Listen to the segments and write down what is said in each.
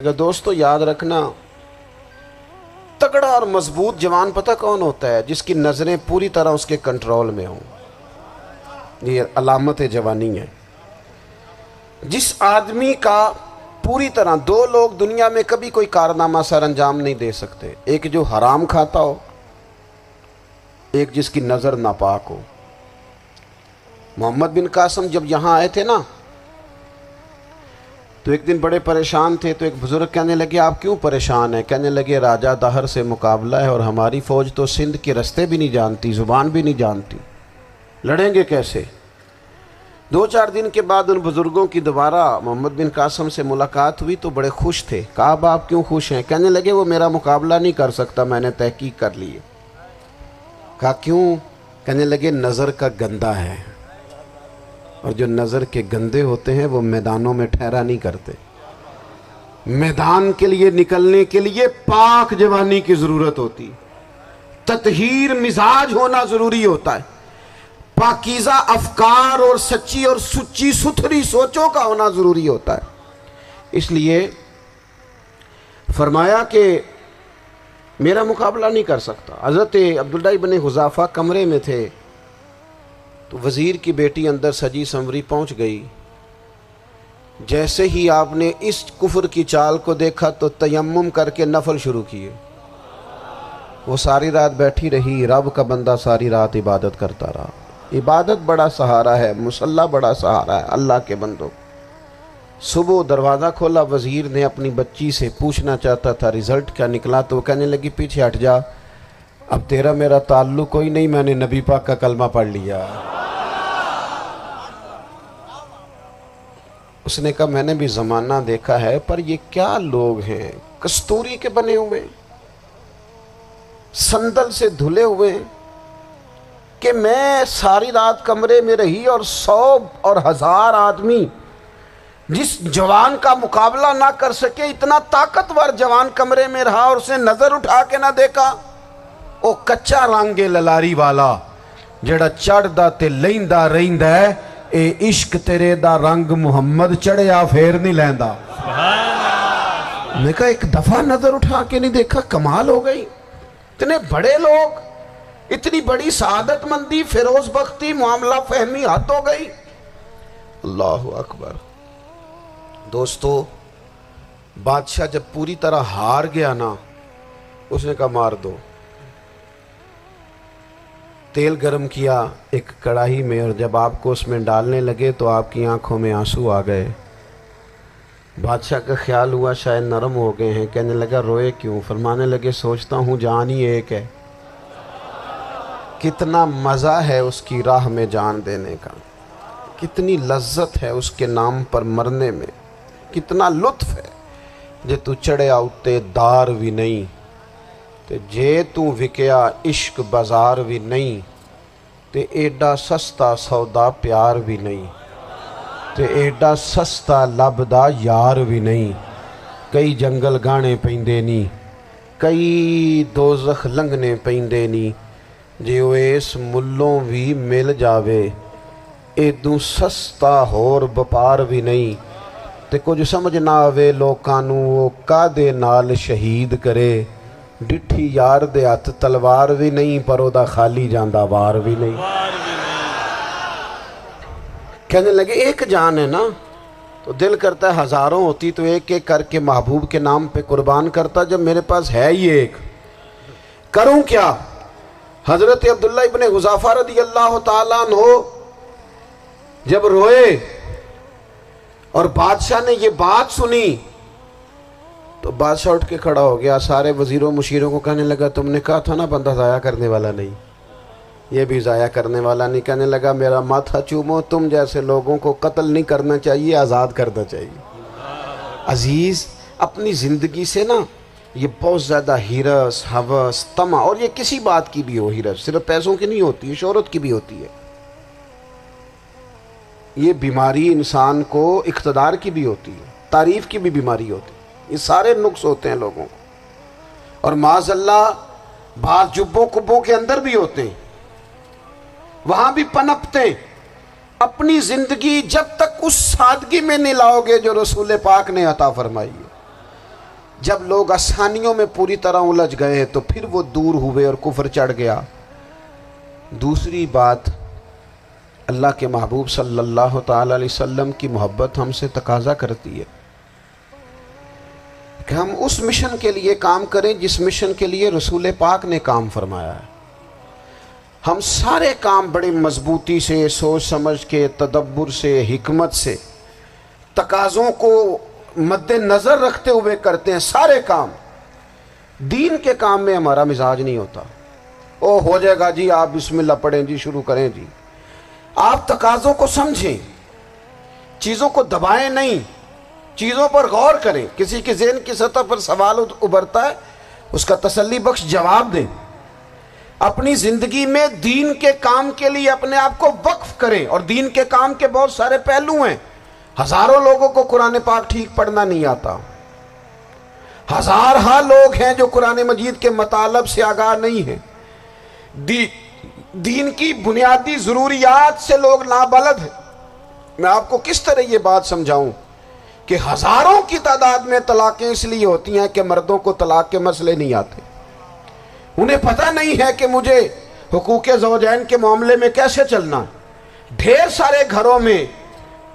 دوستو یاد رکھنا، تگڑا اور مضبوط جوان پتہ کون ہوتا ہے؟ جس کی نظریں پوری طرح اس کے کنٹرول میں ہوں۔ یہ علامت جوانی ہے۔ جس آدمی کا پوری طرح، دو لوگ دنیا میں کبھی کوئی کارنامہ سر انجام نہیں دے سکتے، ایک جو حرام کھاتا ہو، ایک جس کی نظر ناپاک ہو۔ محمد بن قاسم جب یہاں آئے تھے نا، تو ایک دن بڑے پریشان تھے، تو ایک بزرگ کہنے لگے آپ کیوں پریشان ہیں؟ کہنے لگے راجہ دہر سے مقابلہ ہے اور ہماری فوج تو سندھ کے رستے بھی نہیں جانتی، زبان بھی نہیں جانتی، لڑیں گے کیسے؟ 2-4 دن کے بعد ان بزرگوں کی دوبارہ محمد بن قاسم سے ملاقات ہوئی تو بڑے خوش تھے۔ کہا اب آپ کیوں خوش ہیں؟ کہنے لگے وہ میرا مقابلہ نہیں کر سکتا، میں نے تحقیق کر لی ہے۔ کہا کیوں؟ کہنے لگے نظر کا گندہ ہے، اور جو نظر کے گندے ہوتے ہیں وہ میدانوں میں ٹھہرا نہیں کرتے۔ میدان کے لیے نکلنے کے لیے پاک جوانی کی ضرورت ہوتی، تطہیر مزاج ہونا ضروری ہوتا ہے، پاکیزہ افکار اور سچی اور سچی ستھری سوچوں کا ہونا ضروری ہوتا ہے۔ اس لیے فرمایا کہ میرا مقابلہ نہیں کر سکتا۔ حضرت عبداللہ ابن حذافہ کمرے میں تھے، تو وزیر کی بیٹی اندر سجی سنوری پہنچ گئی۔ جیسے ہی آپ نے اس کفر کی چال کو دیکھا تو تیمم کر کے نفل شروع کیے۔ وہ ساری رات بیٹھی رہی، رب کا بندہ ساری رات عبادت کرتا رہا۔ عبادت بڑا سہارا ہے، مصلی بڑا سہارا ہے اللہ کے بندوں۔ صبح دروازہ کھولا، وزیر نے اپنی بچی سے پوچھنا چاہتا تھا رزلٹ کیا نکلا، تو وہ کہنے لگی پیچھے ہٹ جا، اب تیرا میرا تعلق کوئی نہیں، میں نے نبی پاک کا کلمہ پڑھ لیا۔ اس نے کہا میں نے بھی زمانہ دیکھا ہے، پر یہ کیا لوگ ہیں، کستوری کے بنے ہوئے، سندل سے دھلے ہوئے، کہ میں ساری رات کمرے میں رہی اور 100 اور 1000 آدمی جس جوان کا مقابلہ نہ کر سکے، اتنا طاقتور جوان کمرے میں رہا اور اس نے نظر اٹھا کے نہ دیکھا۔ او کچا رنگ للاری والا جڑا چڑھدا تے لیندا رہندا ہے، اے عشق تیرے دا رنگ محمد چڑھیا پھر نہیں لیندا۔ میں کہا ایک دفعہ نظر اٹھا کے نہیں دیکھا، کمال ہو گئی۔ اتنے بڑے لوگ، اتنی بڑی سعادت مندی، فیروز بختی، معاملہ فہمی حد ہو گئی۔ اللہ اکبر۔ دوستو بادشاہ جب پوری طرح ہار گیا نا، اس نے کہا مار دو۔ تیل گرم کیا ایک کڑاہی میں، اور جب آپ کو اس میں ڈالنے لگے تو آپ کی آنکھوں میں آنسو آ گئے۔ بادشاہ کا خیال ہوا شاید نرم ہو گئے ہیں، کہنے لگا روئے کیوں؟ فرمانے لگے سوچتا ہوں جان ہی ایک ہے، کتنا مزہ ہے اس کی راہ میں جان دینے کا، کتنی لذت ہے اس کے نام پر مرنے میں، کتنا لطف ہے۔ جے تو چڑھیا اتے دار بھی نہیں، تے جے تو وکیا عشق بازار بھی نہیں، تے ایڈا سستا سودا پیار بھی نہیں، تے ایڈا سستا لبدا یار بھی نہیں۔ کئی جنگل گانے پیندے نہیں، کئی دوزخ لنگنے پیندے نہیں، جے وہ اس ملوں بھی مل جاوے، ایدوں سستا ہور بپار بھی نہیں۔ تے کچھ سمجھ نہ آوے لوکانوں وہ کادے نال شہید کرے، ڈٹھی یار دے ہاتھ تلوار بھی نہیں، پر او دا خالی جاندہ وار بھی نہیں۔ کہنے لگے ایک جان ہے نا، تو دل کرتا ہے ہزاروں ہوتی تو ایک ایک کر کے محبوب کے نام پہ قربان کرتا، جب میرے پاس ہے ہی ایک، کروں کیا؟ حضرت عبداللہ ابن حذافہ رضی اللہ تعالیٰ عنہ جب روئے اور بادشاہ نے یہ بات سنی، تو بادشاہ اٹھ کے کھڑا ہو گیا، سارے وزیروں مشیروں کو کہنے لگا تم نے کہا تھا نا بندہ ضائع کرنے والا نہیں، یہ بھی ضائع کرنے والا نہیں۔ کہنے لگا میرا ماتھا چومو، تم جیسے لوگوں کو قتل نہیں کرنا چاہیے، آزاد کرنا چاہیے۔ عزیز اپنی زندگی سے نا یہ بہت زیادہ ہرس، ہوس، طمع، اور یہ کسی بات کی بھی ہو، ہرس صرف پیسوں کی نہیں ہوتی ہے، شہرت کی بھی ہوتی ہے، یہ بیماری انسان کو اقتدار کی بھی ہوتی ہے، تعریف کی بھی بیماری ہوتی ہے، یہ سارے نقص ہوتے ہیں لوگوں کو، اور معاذ اللہ بعض جبوں کبوں کے اندر بھی ہوتے ہیں، وہاں بھی پنپتے ہیں۔ اپنی زندگی جب تک اس سادگی میں نہیں لاؤ گے جو رسول پاک نے عطا فرمائی ہے، جب لوگ آسانیوں میں پوری طرح الجھ گئے تو پھر وہ دور ہوئے اور کفر چڑھ گیا۔ دوسری بات، اللہ کے محبوب صلی اللہ تعالی علیہ وسلم کی محبت ہم سے تقاضا کرتی ہے کہ ہم اس مشن کے لیے کام کریں جس مشن کے لیے رسول پاک نے کام فرمایا ہے۔ ہم سارے کام بڑے مضبوطی سے، سوچ سمجھ کے، تدبر سے، حکمت سے، تقاضوں کو مد نظر رکھتے ہوئے کرتے ہیں سارے کام۔ دین کے کام میں ہمارا مزاج نہیں ہوتا، او ہو جائے گا جی، آپ بسم اللہ پڑھیں جی، شروع کریں جی۔ آپ تقاضوں کو سمجھیں، چیزوں کو دبائیں نہیں، چیزوں پر غور کریں۔ کسی کے ذہن کی سطح پر سوال ابھرتا ہے، اس کا تسلی بخش جواب دیں۔ اپنی زندگی میں دین کے کام کے لیے اپنے آپ کو وقف کریں، اور دین کے کام کے بہت سارے پہلو ہیں۔ ہزاروں لوگوں کو قرآن پاک ٹھیک پڑھنا نہیں آتا، ہزارہ لوگ ہیں جو قرآن مجید کے مطالب سے آگاہ نہیں ہیں، دین کی بنیادی ضروریات سے لوگ نابلد ہیں۔ میں آپ کو کس طرح یہ بات سمجھاؤں کہ ہزاروں کی تعداد میں طلاقیں اس لیے ہوتی ہیں کہ مردوں کو طلاق کے مسئلے نہیں آتے، انہیں پتہ نہیں ہے کہ مجھے حقوق زوجین کے معاملے میں کیسے چلنا۔ ڈھیر سارے گھروں میں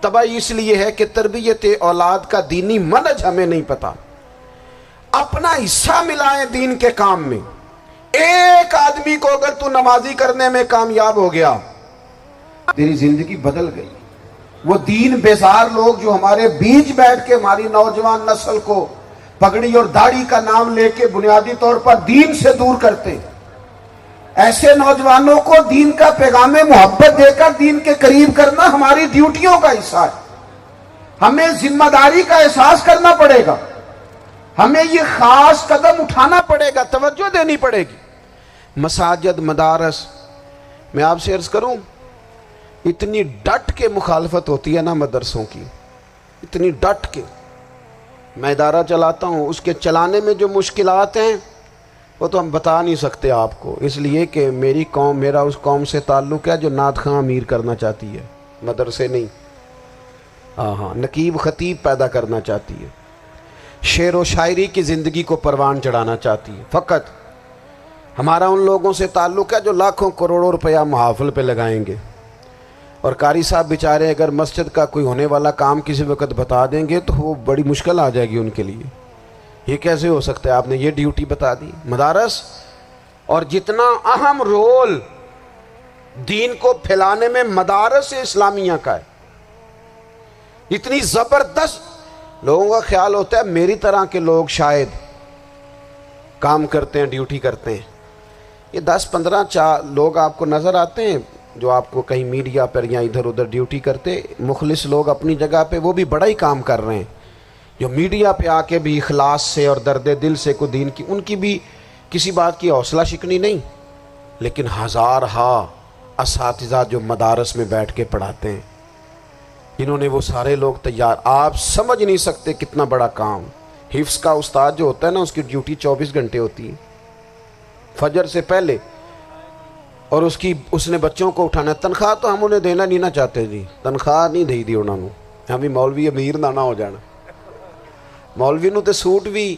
تباہی اس لیے ہے کہ تربیت اولاد کا دینی منہج ہمیں نہیں پتا۔ اپنا حصہ ملائیں دین کے کام میں۔ ایک آدمی کو اگر تو نمازی کرنے میں کامیاب ہو گیا، تیری زندگی بدل گئی۔ وہ دین بیزار لوگ جو ہمارے بیچ بیٹھ کے ہماری نوجوان نسل کو پگڑی اور داڑھی کا نام لے کے بنیادی طور پر دین سے دور کرتے، ایسے نوجوانوں کو دین کا پیغام محبت دے کر دین کے قریب کرنا ہماری ڈیوٹیوں کا حصہ ہے۔ ہمیں ذمہ داری کا احساس کرنا پڑے گا، ہمیں یہ خاص قدم اٹھانا پڑے گا، توجہ دینی پڑے گی۔ مساجد، مدارس، میں آپ سے عرض کروں، اتنی ڈٹ کے مخالفت ہوتی ہے نا مدرسوں کی، اتنی ڈٹ کے۔ میں ادارہ چلاتا ہوں، اس کے چلانے میں جو مشکلات ہیں وہ تو ہم بتا نہیں سکتے آپ کو، اس لیے کہ میری قوم، میرا اس قوم سے تعلق ہے جو نعت خواں امیر کرنا چاہتی ہے، مدرسے نہیں۔ ہاں، نقیب خطیب پیدا کرنا چاہتی ہے، شعر و شاعری کی زندگی کو پروان چڑھانا چاہتی ہے۔ فقط ہمارا ان لوگوں سے تعلق ہے جو لاکھوں کروڑوں روپیہ محافل پہ لگائیں گے، اور قاری صاحب بیچارے اگر مسجد کا کوئی ہونے والا کام کسی وقت بتا دیں گے تو وہ بڑی مشکل آ جائے گی ان کے لیے۔ یہ کیسے ہو سکتا ہے، آپ نے یہ ڈیوٹی بتا دی۔ مدارس، اور جتنا اہم رول دین کو پھیلانے میں مدارس اسلامیہ کا ہے، اتنی زبردست، لوگوں کا خیال ہوتا ہے میری طرح کے لوگ شاید کام کرتے ہیں، ڈیوٹی کرتے ہیں۔ یہ 10-15 لوگ آپ کو نظر آتے ہیں جو آپ کو کہیں میڈیا پر یا ادھر ادھر ڈیوٹی کرتے، مخلص لوگ اپنی جگہ پہ، وہ بھی بڑا ہی کام کر رہے ہیں، جو میڈیا پہ آ کے بھی اخلاص سے اور درد دل سے کو دین کی، ان کی بھی کسی بات کی حوصلہ شکنی نہیں۔ لیکن ہزارہ اساتذہ جو مدارس میں بیٹھ کے پڑھاتے ہیں، جنہوں نے وہ سارے لوگ تیار، آپ سمجھ نہیں سکتے کتنا بڑا کام۔ حفظ کا استاد جو ہوتا ہے نا، اس کی ڈیوٹی 24 گھنٹے ہوتی ہے، فجر سے پہلے، اور اس نے بچوں کو اٹھانا۔ تنخواہ تو ہم انہیں دینا نہیں نہ چاہتے جی، تنخواہ نہیں دی انہوں نے، ہمیں مولوی امیر نہ ہو جانا۔ مولوی نو تے سوٹ بھی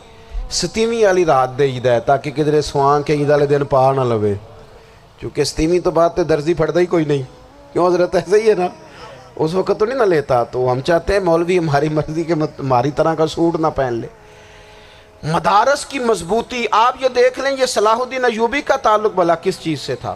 27ویں والی رات دے ہے تاکہ کدھر سوان کے عید والے دن پا نہ لوے، چونکہ 27ویں تو بات تے درزی پھڑتا ہی کوئی نہیں، کیوں حضرت؟ ایسے ہی ہے نا، اس وقت تو نہیں نہ لیتا۔ تو ہم چاہتے ہیں مولوی ہماری مرضی کے ہماری طرح کا سوٹ نہ پہن لے۔ مدارس کی مضبوطی، آپ یہ دیکھ لیں، یہ صلاح الدین ایوبی کا تعلق بھلا کس چیز سے تھا؟